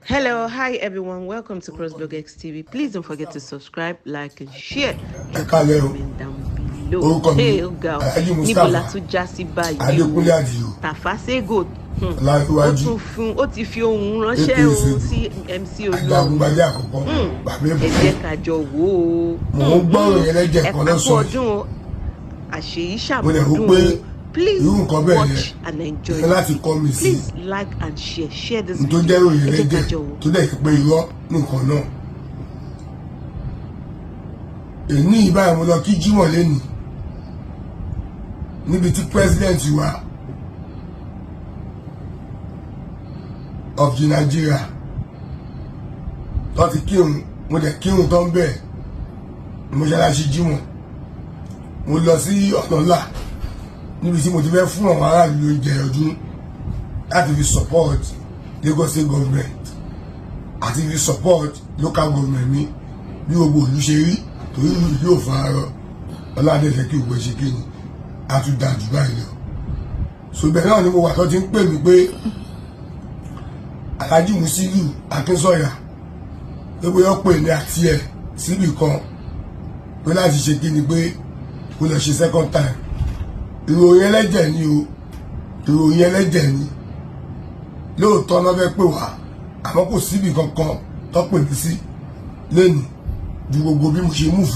Hello, hi everyone. Welcome to CrossBlog XTV. Please don't forget to subscribe, like, and share. Drop a comment down below. Hey, oh girl. Níbo la tún já sí báyìí o. Tafa Sego. Ó ti fi ohun ránṣẹ́ o sí MC Oluomo. Ẹ jẹ́ ká jọ wò ó. Mo gbọ́ ẹlẹ́jẹ̀ kan lọ sọ. Àṣeyí ṣàmọ̀dún. Please watch and enjoy. Please like and share this video. Tó dẹ̀ pé irọ́ nǹkan náà. Èní ìbáyìí mo lọ kí Jímọ̀ lẹ́nu níbi tí president wa of Nigeria tó ti kírun, mo dẹ̀ kírun tó ń bẹ̀ mo ṣaláṣí Jímọ̀, mo lọ sí ọ̀nà ńlá níbi tí mo ti fẹ́ fún àwọn aráàlú lóúnjẹ ọdún láti fi support Lagos State government àti fi support local government mi bí gbogbo ìlú ṣe rí torí ìlú yóò fara rọ ọlọ́dẹ̀ẹ́fẹ́ kí gbogbo ṣe kí ni a tún da jù báyìí lọ. So bẹ́ẹ̀ náà ni mo wà tó ti ń pè mí pé Alhaji Musiliu Akínsọ̀yà pé bóyá ó pè ní àti ẹ̀ síbì kan pé láti ṣe kí ni pé kó lọ ṣe second time. Ìròyìn ẹlẹ́jẹ̀ ni o, ìròyìn ẹlẹ́jẹ̀ ni lóòótọ́ náà fẹ́ pè wá àmọ́ kò síbì kankan tó pè mí sí lẹ́nu ju gbogbo bí mo ṣe mú fún.